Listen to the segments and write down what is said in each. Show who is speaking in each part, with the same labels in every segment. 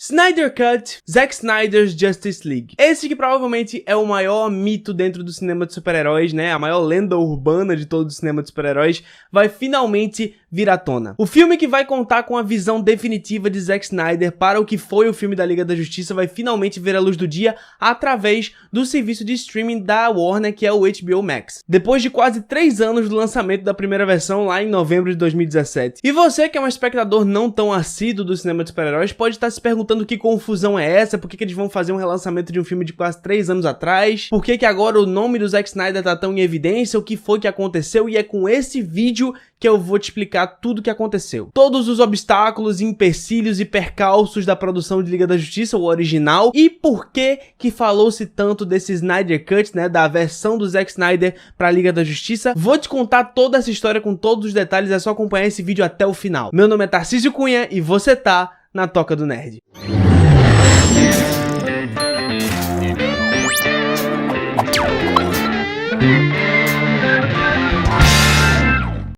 Speaker 1: Snyder Cut, Zack Snyder's Justice League. Esse que provavelmente é o maior mito dentro do cinema de super-heróis, né? A maior lenda urbana de todo o cinema de super-heróis vai finalmente vir à tona. O filme que vai contar com a visão definitiva de Zack Snyder para o que foi o filme da Liga da Justiça vai finalmente ver a luz do dia através do serviço de streaming da Warner, que é o HBO Max. Depois de quase 3 anos do lançamento da primeira versão lá em novembro de 2017. E você que é um espectador não tão assíduo do cinema de super-heróis pode estar se perguntando que confusão é essa, por que eles vão fazer um relançamento de um filme de quase 3 anos atrás, por que agora o nome do Zack Snyder tá tão em evidência, o que foi que aconteceu, e é com esse vídeo que eu vou te explicar tudo o que aconteceu. Todos os obstáculos, empecilhos e percalços da produção de Liga da Justiça, o original, e por que falou-se tanto desse Snyder Cut, né, da versão do Zack Snyder pra Liga da Justiça. Vou te contar toda essa história com todos os detalhes, é só acompanhar esse vídeo até o final. Meu nome é Tarcísio Cunha e você tá na Toca do Nerd.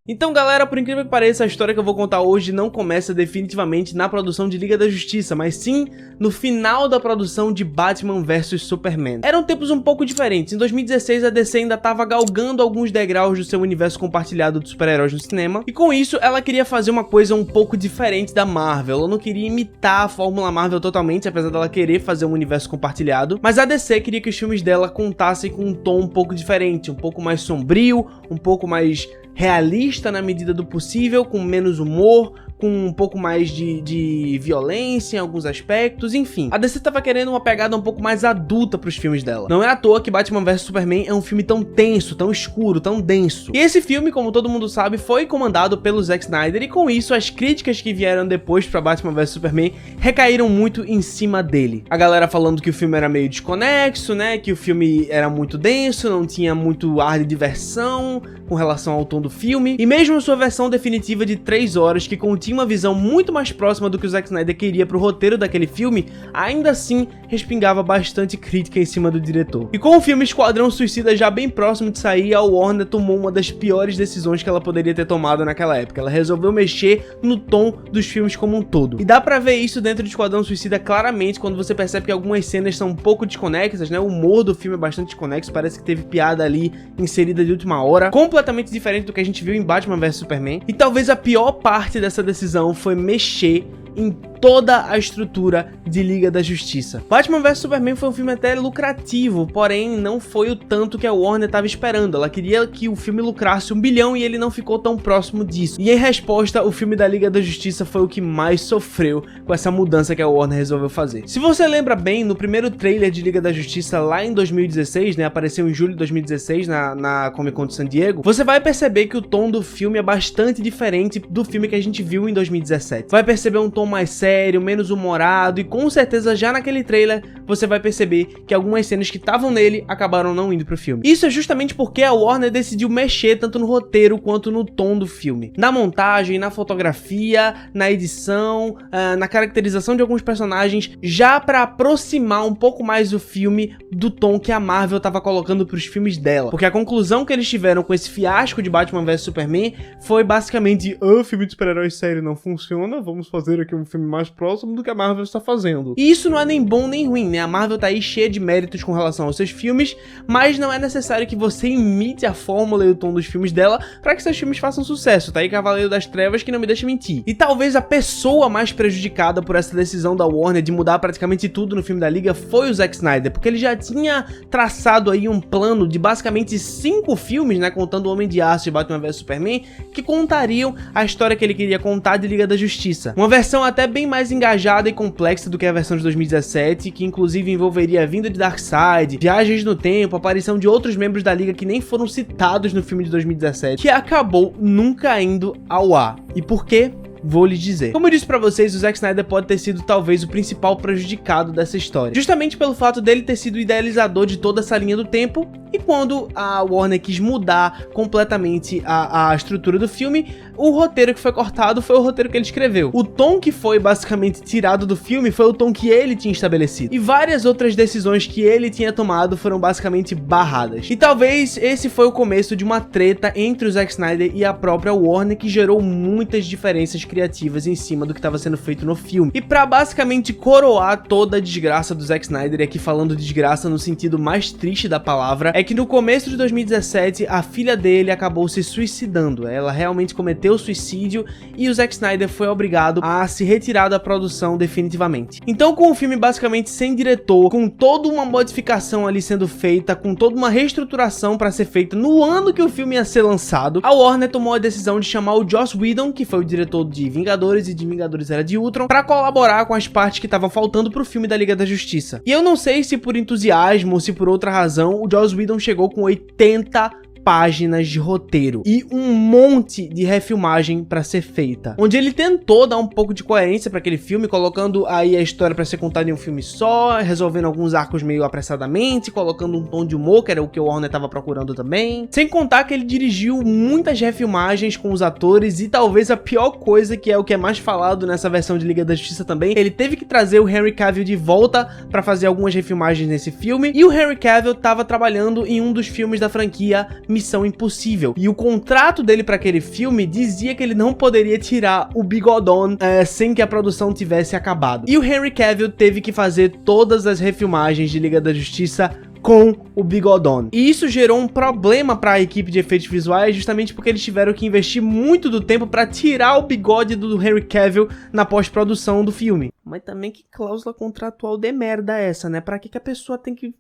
Speaker 1: Então galera, por incrível que pareça, a história que eu vou contar hoje não começa definitivamente na produção de Liga da Justiça, mas sim no final da produção de Batman vs Superman. Eram tempos um pouco diferentes. Em 2016 a DC ainda estava galgando alguns degraus do seu universo compartilhado de super-heróis no cinema, e com isso ela queria fazer uma coisa um pouco diferente da Marvel. Ela não queria imitar a Fórmula Marvel totalmente, apesar dela querer fazer um universo compartilhado, mas a DC queria que os filmes dela contassem com um tom um pouco diferente, um pouco mais sombrio, um pouco mais realista na medida do possível, com menos humor, com um pouco mais de violência em alguns aspectos, enfim. A DC tava querendo uma pegada um pouco mais adulta pros filmes dela. Não é à toa que Batman vs Superman é um filme tão tenso, tão escuro, tão denso. E esse filme, como todo mundo sabe, foi comandado pelo Zack Snyder, e com isso as críticas que vieram depois pra Batman vs Superman recaíram muito em cima dele. A galera falando que o filme era meio desconexo, né, que o filme era muito denso, não tinha muito ar de diversão com relação ao tom do filme, e mesmo a sua versão definitiva de 3 horas, que continha uma visão muito mais próxima do que o Zack Snyder queria pro roteiro daquele filme, ainda assim respingava bastante crítica em cima do diretor. E com o filme Esquadrão Suicida já bem próximo de sair, a Warner tomou uma das piores decisões que ela poderia ter tomado naquela época. Ela resolveu mexer no tom dos filmes como um todo. E dá pra ver isso dentro de Esquadrão Suicida claramente quando você percebe que algumas cenas são um pouco desconexas, né? O humor do filme é bastante desconexo, parece que teve piada ali inserida de última hora, completamente diferente do que a gente viu em Batman vs Superman. E talvez a pior parte dessa decisão foi mexer em toda a estrutura de Liga da Justiça. Batman vs Superman foi um filme até lucrativo, porém não foi o tanto que a Warner estava esperando. Ela queria que o filme lucrasse 1 bilhão e ele não ficou tão próximo disso. E em resposta, o filme da Liga da Justiça foi o que mais sofreu com essa mudança que a Warner resolveu fazer. Se você lembra bem, no primeiro trailer de Liga da Justiça lá em 2016, né, apareceu em julho de 2016 na Comic Con de San Diego, você vai perceber que o tom do filme é bastante diferente do filme que a gente viu em 2017. Vai perceber um tom mais sério, menos humorado, e com certeza já naquele trailer você vai perceber que algumas cenas que estavam nele acabaram não indo pro filme. Isso é justamente porque a Warner decidiu mexer tanto no roteiro quanto no tom do filme. Na montagem, na fotografia, na edição, na caracterização de alguns personagens, já para aproximar um pouco mais o filme do tom que a Marvel estava colocando pros filmes dela. Porque a conclusão que eles tiveram com esse fiasco de Batman vs Superman foi basicamente: o filme de super-heróis sério não funciona, vamos fazer aqui um filme mais próximo do que a Marvel está fazendo. E isso não é nem bom nem ruim, né? A Marvel tá aí cheia de méritos com relação aos seus filmes, mas não é necessário que você imite a fórmula e o tom dos filmes dela para que seus filmes façam sucesso. Tá aí Cavaleiro das Trevas, que não me deixa mentir. E talvez a pessoa mais prejudicada por essa decisão da Warner de mudar praticamente tudo no filme da Liga foi o Zack Snyder, porque ele já tinha traçado aí um plano de basicamente 5 filmes, né, contando o Homem de Aço e Batman vs Superman, que contariam a história que ele queria contar de Liga da Justiça. Uma versão até bem mais engajada e complexa do que a versão de 2017, que inclusive envolveria a vinda de Darkseid, viagens no tempo, aparição de outros membros da Liga que nem foram citados no filme de 2017, que acabou nunca indo ao ar. E por quê? Vou lhes dizer. Como eu disse pra vocês, o Zack Snyder pode ter sido talvez o principal prejudicado dessa história, justamente pelo fato dele ter sido o idealizador de toda essa linha do tempo e quando a Warner quis mudar completamente a estrutura do filme, o roteiro que foi cortado foi o roteiro que ele escreveu. O tom que foi basicamente tirado do filme foi o tom que ele tinha estabelecido. E várias outras decisões que ele tinha tomado foram basicamente barradas. E talvez esse foi o começo de uma treta entre o Zack Snyder e a própria Warner, que gerou muitas diferenças criativas em cima do que estava sendo feito no filme. E pra basicamente coroar toda a desgraça do Zack Snyder, e aqui falando desgraça no sentido mais triste da palavra, é que no começo de 2017 a filha dele acabou se suicidando. Ela realmente cometeu suicídio e o Zack Snyder foi obrigado a se retirar da produção definitivamente. Então, com o filme basicamente sem diretor, com toda uma modificação ali sendo feita, com toda uma reestruturação para ser feita no ano que o filme ia ser lançado, a Warner tomou a decisão de chamar o Joss Whedon, que foi o diretor de Vingadores e de Vingadores Era de Ultron, para colaborar com as partes que estavam faltando pro filme da Liga da Justiça. E eu não sei se por entusiasmo ou se por outra razão, o Joss Whedon chegou com 80 páginas de roteiro e um monte de refilmagem pra ser feita, onde ele tentou dar um pouco de coerência pra aquele filme, colocando aí a história pra ser contada em um filme só, resolvendo alguns arcos meio apressadamente, colocando um tom de humor, que era o que o Warner tava procurando também, sem contar que ele dirigiu muitas refilmagens com os atores e talvez a pior coisa, que é o que é mais falado nessa versão de Liga da Justiça também, ele teve que trazer o Henry Cavill de volta pra fazer algumas refilmagens nesse filme, e o Henry Cavill tava trabalhando em um dos filmes da franquia Missão Impossível. E o contrato dele para aquele filme dizia que ele não poderia tirar o bigodão sem que a produção tivesse acabado. E o Henry Cavill teve que fazer todas as refilmagens de Liga da Justiça com o bigodão. E isso gerou um problema para a equipe de efeitos visuais, justamente porque eles tiveram que investir muito do tempo para tirar o bigode do Henry Cavill na pós-produção do filme. Mas também que cláusula contratual de merda é essa, né? Para que a pessoa tem que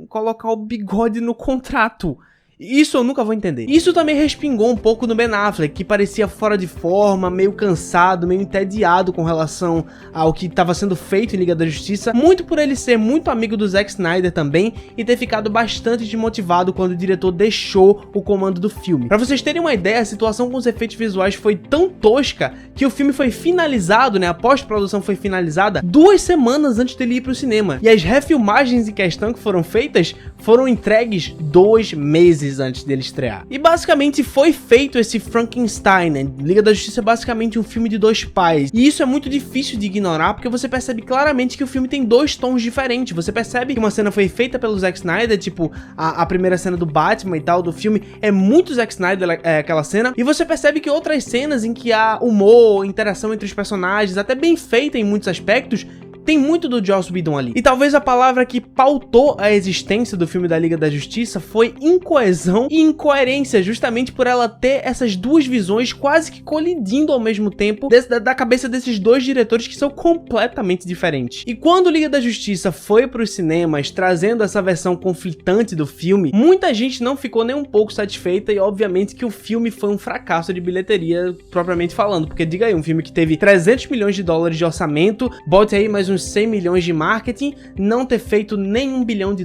Speaker 1: colocar o bigode no contrato? Isso eu nunca vou entender. Isso também respingou um pouco no Ben Affleck, que parecia fora de forma, meio cansado, meio entediado com relação ao que estava sendo feito em Liga da Justiça, muito por ele ser muito amigo do Zack Snyder também e ter ficado bastante desmotivado quando o diretor deixou o comando do filme. Pra vocês terem uma ideia, a situação com os efeitos visuais foi tão tosca que o filme foi finalizado, né, a pós-produção foi finalizada 2 semanas antes dele ir pro cinema, e as refilmagens em questão que foram feitas foram entregues 2 meses antes dele estrear. E basicamente foi feito esse Frankenstein, né? Liga da Justiça é basicamente um filme de 2 pais. E isso é muito difícil de ignorar, porque você percebe claramente que o filme tem 2 tons diferentes. Você percebe que uma cena foi feita pelo Zack Snyder, tipo, a primeira cena do Batman e tal, do filme, é muito Zack Snyder, aquela cena. E você percebe que outras cenas em que há humor, interação entre os personagens, até bem feita em muitos aspectos, tem muito do Joss Whedon ali. E talvez a palavra que pautou a existência do filme da Liga da Justiça foi incoesão e incoerência, justamente por ela ter essas 2 visões quase que colidindo ao mesmo tempo da cabeça desses 2 diretores que são completamente diferentes. E quando Liga da Justiça foi para os cinemas, trazendo essa versão conflitante do filme, muita gente não ficou nem um pouco satisfeita, e obviamente que o filme foi um fracasso de bilheteria propriamente falando, porque diga aí, um filme que teve 300 milhões de dólares de orçamento, bote aí mais uns 100 milhões de marketing, não ter feito nem $1 bilhão,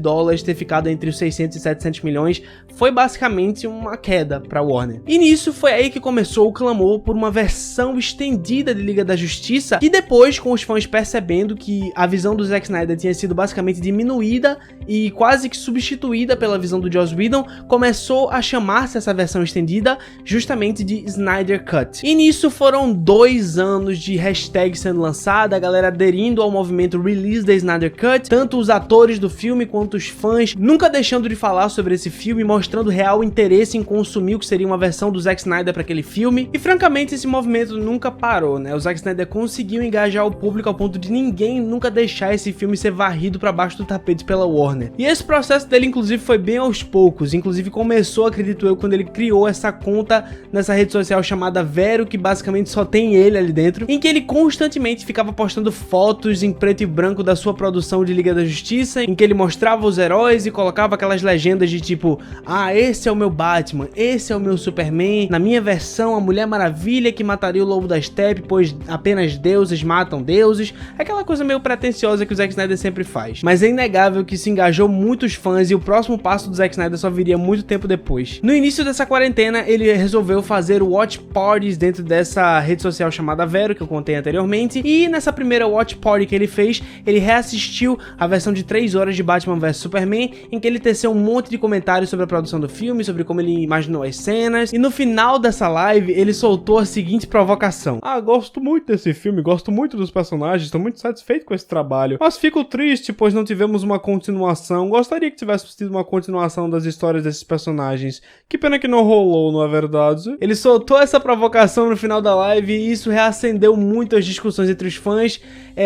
Speaker 1: ter ficado entre os 600 e 700 milhões, foi basicamente uma queda para Warner. E nisso foi aí que começou o clamor por uma versão estendida de Liga da Justiça, e depois, com os fãs percebendo que a visão do Zack Snyder tinha sido basicamente diminuída e quase que substituída pela visão do Joss Whedon, começou a chamar-se essa versão estendida justamente de Snyder Cut. E nisso foram 2 anos de hashtag sendo lançada, a galera aderindo ao movimento Release the Snyder Cut, tanto os atores do filme quanto os fãs, nunca deixando de falar sobre esse filme, mostrando real interesse em consumir o que seria uma versão do Zack Snyder para aquele filme. E francamente esse movimento nunca parou, né? O Zack Snyder conseguiu engajar o público ao ponto de ninguém nunca deixar esse filme ser varrido para baixo do tapete pela Warner. E esse processo dele inclusive foi bem aos poucos, inclusive começou, acredito eu, quando ele criou essa conta nessa rede social chamada Vero, que basicamente só tem ele ali dentro, em que ele constantemente ficava postando fotos em preto e branco da sua produção de Liga da Justiça, em que ele mostrava os heróis e colocava aquelas legendas de tipo, ah, esse é o meu Batman, esse é o meu Superman, na minha versão a Mulher Maravilha que mataria o Lobo da Steppe, pois apenas deuses matam deuses, aquela coisa meio pretensiosa que o Zack Snyder sempre faz. Mas é inegável que se engajou muitos fãs e o próximo passo do Zack Snyder só viria muito tempo depois. No início dessa quarentena, ele resolveu fazer watch parties dentro dessa rede social chamada Vero, que eu contei anteriormente, e nessa primeira watch party que ele fez? Ele reassistiu a versão de 3 horas de Batman vs Superman, em que ele teceu um monte de comentários sobre a produção do filme, sobre como ele imaginou as cenas, e no final dessa live ele soltou a seguinte provocação: "Ah, gosto muito desse filme, gosto muito dos personagens, estou muito satisfeito com esse trabalho, mas fico triste pois não tivemos uma continuação, gostaria que tivesse tido uma continuação das histórias desses personagens, que pena que não rolou, não é verdade?" Ele soltou essa provocação no final da live e isso reacendeu muito as discussões entre os fãs,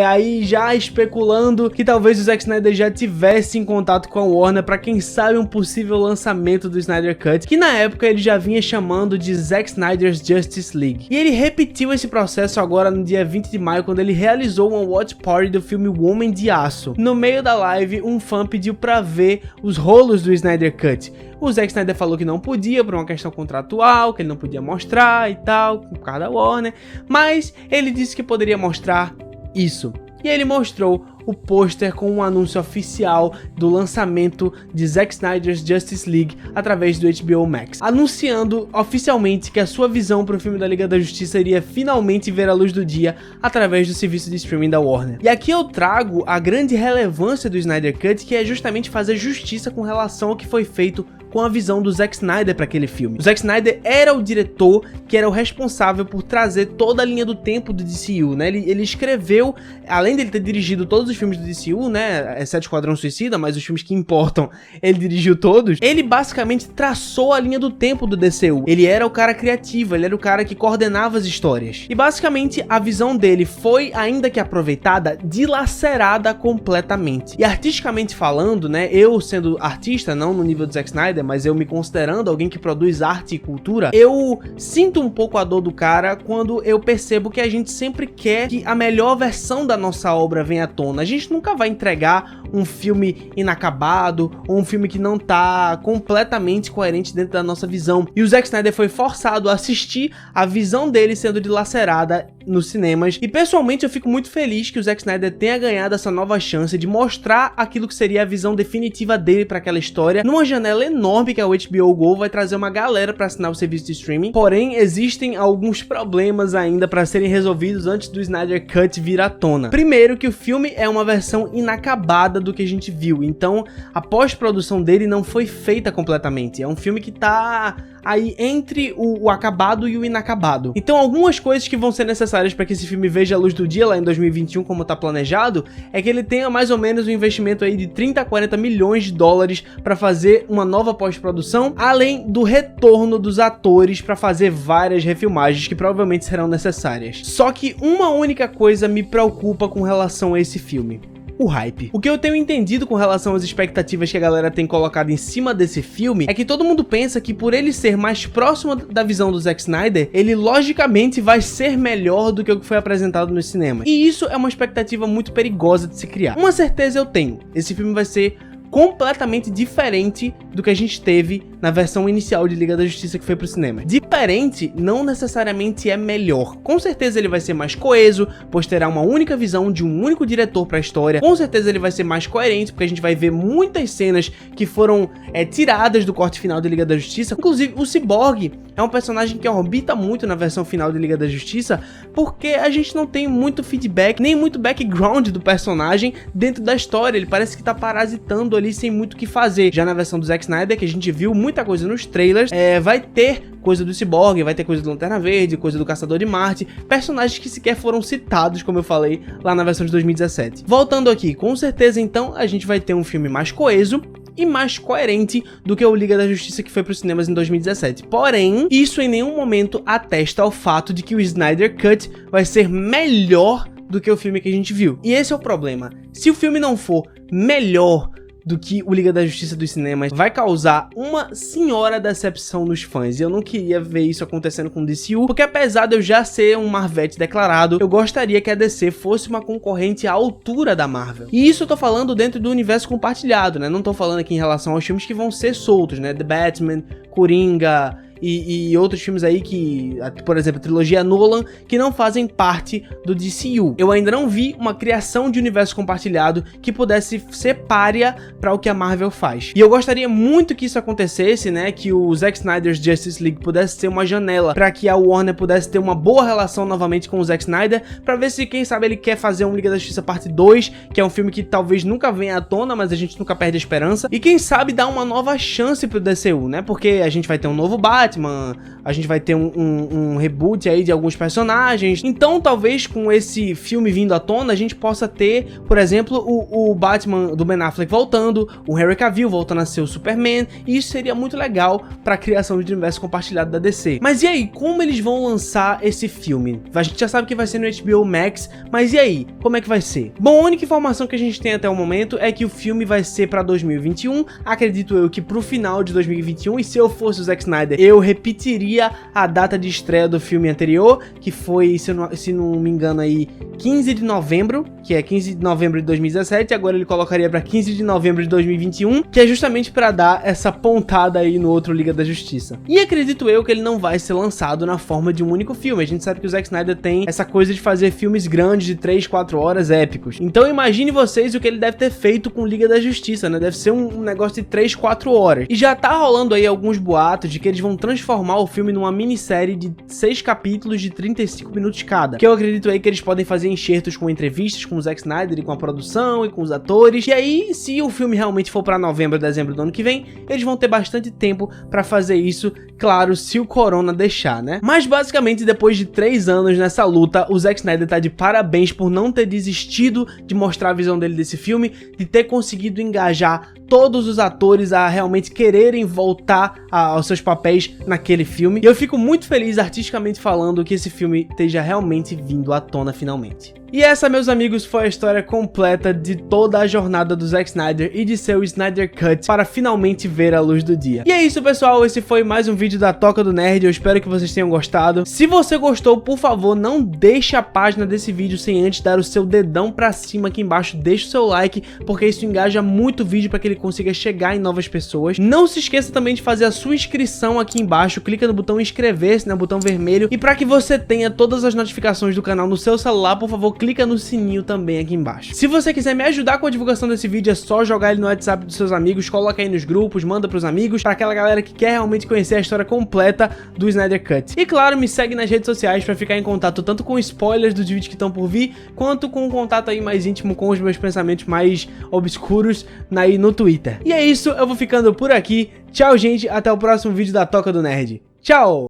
Speaker 1: aí já especulando que talvez o Zack Snyder já tivesse em contato com a Warner para quem sabe um possível lançamento do Snyder Cut, que na época ele já vinha chamando de Zack Snyder's Justice League. E ele repetiu esse processo agora no dia 20 de maio, quando ele realizou uma watch party do filme Homem de Aço. No meio da live, um fã pediu para ver os rolos do Snyder Cut. O Zack Snyder falou que não podia por uma questão contratual, que ele não podia mostrar e tal, por causa da Warner, mas ele disse que poderia mostrar isso. E ele mostrou o pôster com um anúncio oficial do lançamento de Zack Snyder's Justice League através do HBO Max, anunciando oficialmente que a sua visão para o filme da Liga da Justiça iria finalmente ver a luz do dia através do serviço de streaming da Warner. E aqui eu trago a grande relevância do Snyder Cut, que é justamente fazer justiça com relação ao que foi feito com a visão do Zack Snyder para aquele filme. O Zack Snyder era o diretor que era o responsável por trazer toda a linha do tempo do DCU, né? Ele escreveu, além dele ter dirigido todos os filmes do DCU, né, exceto Esquadrão Suicida, mas os filmes que importam, ele dirigiu todos. Ele basicamente traçou a linha do tempo do DCU. Ele era o cara criativo, ele era o cara que coordenava as histórias. E basicamente a visão dele foi, ainda que aproveitada, dilacerada completamente. E artisticamente falando, né, eu sendo artista, não no nível do Zack Snyder, mas eu me considerando alguém que produz arte e cultura, eu sinto um pouco a dor do cara quando eu percebo que a gente sempre quer que a melhor versão da nossa obra venha à tona. A gente nunca vai entregar um filme inacabado ou um filme que não tá completamente coerente dentro da nossa visão. E o Zack Snyder foi forçado a assistir a visão dele sendo dilacerada nos cinemas. E pessoalmente eu fico muito feliz que o Zack Snyder tenha ganhado essa nova chance de mostrar aquilo que seria a visão definitiva dele para aquela história, numa janela enorme que a HBO Go vai trazer uma galera para assinar o serviço de streaming. Porém, existem alguns problemas ainda para serem resolvidos antes do Snyder Cut vir à tona. Primeiro, que o filme é uma versão inacabada do que a gente viu, então a pós-produção dele não foi feita completamente. É um filme que tá aí entre o acabado e o inacabado. Então algumas coisas que vão ser necessárias para que esse filme veja a luz do dia lá em 2021, como tá planejado, é que ele tenha mais ou menos um investimento aí de 30 a 40 milhões de dólares para fazer uma nova pós-produção, além do retorno dos atores para fazer várias refilmagens que provavelmente serão necessárias. Só que uma única coisa me preocupa com relação a esse filme: o hype. O que eu tenho entendido com relação às expectativas que a galera tem colocado em cima desse filme é que todo mundo pensa que por ele ser mais próximo da visão do Zack Snyder, ele logicamente vai ser melhor do que o que foi apresentado nos cinemas. E isso é uma expectativa muito perigosa de se criar. Uma certeza eu tenho: esse filme vai ser completamente diferente do que a gente teve na versão inicial de Liga da Justiça que foi pro cinema. Diferente não necessariamente é melhor. Com certeza ele vai ser mais coeso, pois terá uma única visão de um único diretor pra história. Com certeza ele vai ser mais coerente, porque a gente vai ver muitas cenas que foram tiradas do corte final de Liga da Justiça. Inclusive o Cyborg é um personagem que orbita muito na versão final de Liga da Justiça, porque a gente não tem muito feedback, nem muito background do personagem dentro da história. Ele parece que tá parasitando ali sem muito o que fazer. Já na versão do Zack Snyder, que a gente viu muita coisa nos trailers, vai ter coisa do Cyborg, vai ter coisa do Lanterna Verde, coisa do Caçador de Marte, personagens que sequer foram citados, como eu falei, lá na versão de 2017. Voltando aqui, com certeza então a gente vai ter um filme mais coeso e mais coerente do que o Liga da Justiça que foi para os cinemas em 2017. Porém, isso em nenhum momento atesta ao fato de que o Snyder Cut vai ser melhor do que o filme que a gente viu. E esse é o problema. Se o filme não for melhor do que o Liga da Justiça dos cinemas, vai causar uma senhora decepção nos fãs. E eu não queria ver isso acontecendo com o DCU, porque apesar de eu já ser um Marvete declarado, eu gostaria que a DC fosse uma concorrente à altura da Marvel. E isso eu tô falando dentro do universo compartilhado, né? Não tô falando aqui em relação aos filmes que vão ser soltos, né? The Batman, Coringa e outros filmes aí que, por exemplo, a trilogia Nolan, que não fazem parte do DCU. Eu ainda não vi uma criação de universo compartilhado que pudesse ser pária para o que a Marvel faz. E eu gostaria muito que isso acontecesse, né, que o Zack Snyder's Justice League pudesse ser uma janela para que a Warner pudesse ter uma boa relação novamente com o Zack Snyder, para ver se, quem sabe, ele quer fazer um Liga da Justiça parte 2, que é um filme que talvez nunca venha à tona, mas a gente nunca perde a esperança, e quem sabe dar uma nova chance pro DCU, né, porque a gente vai ter um novo Batman, a gente vai ter um reboot aí de alguns personagens, então talvez com esse filme vindo à tona, a gente possa ter, por exemplo, o Batman do Ben Affleck voltando, o Henry Cavill voltando a ser o Superman, e isso seria muito legal pra criação de universo compartilhado da DC. Mas e aí, como eles vão lançar esse filme? A gente já sabe que vai ser no HBO Max, mas e aí, como é que vai ser? Bom, a única informação que a gente tem até o momento é que o filme vai ser pra 2021, acredito eu que pro final de 2021, e se eu fosse o Zack Snyder, eu repetiria a data de estreia do filme anterior, que foi, se não me engano aí, 15 de novembro, que é 15 de novembro de 2017, agora ele colocaria pra 15 de novembro de 2021, que é justamente pra dar essa pontada aí no outro Liga da Justiça. E acredito eu que ele não vai ser lançado na forma de um único filme, a gente sabe que o Zack Snyder tem essa coisa de fazer filmes grandes de 3, 4 horas épicos. Então imagine vocês o que ele deve ter feito com Liga da Justiça, né? Deve ser um negócio de 3, 4 horas. E já tá rolando aí alguns boatos de que eles vão transformar o filme numa minissérie de 6 capítulos de 35 minutos cada. Que eu acredito aí que eles podem fazer enxertos com entrevistas com o Zack Snyder e com a produção e com os atores. E aí, se o filme realmente for pra novembro, dezembro do ano que vem, eles vão ter bastante tempo pra fazer isso, claro, se o corona deixar, né? Mas basicamente, depois de 3 anos nessa luta, o Zack Snyder tá de parabéns por não ter desistido de mostrar a visão dele desse filme, de ter conseguido engajar todos os atores a realmente quererem voltar aos seus papéis naquele filme. E eu fico muito feliz, artisticamente falando, que esse filme esteja realmente vindo à tona finalmente. E essa, meus amigos, foi a história completa de toda a jornada do Zack Snyder e de seu Snyder Cut para finalmente ver a luz do dia. E é isso, pessoal, esse foi mais um vídeo da Toca do Nerd, eu espero que vocês tenham gostado. Se você gostou, por favor, não deixe a página desse vídeo sem antes dar o seu dedão pra cima aqui embaixo, deixe o seu like, porque isso engaja muito o vídeo para que ele consiga chegar em novas pessoas. Não se esqueça também de fazer a sua inscrição aqui embaixo, clica no botão inscrever-se, no botão vermelho, e para que você tenha todas as notificações do canal no seu celular, por favor, clica no sininho também aqui embaixo. Se você quiser me ajudar com a divulgação desse vídeo, é só jogar ele no WhatsApp dos seus amigos, coloca aí nos grupos, manda pros amigos, para aquela galera que quer realmente conhecer a história completa do Snyder Cut. E claro, me segue nas redes sociais para ficar em contato tanto com spoilers dos vídeos que estão por vir, quanto com um contato aí mais íntimo com os meus pensamentos mais obscuros aí no Twitter. E é isso, eu vou ficando por aqui. Tchau, gente, até o próximo vídeo da Toca do Nerd. Tchau!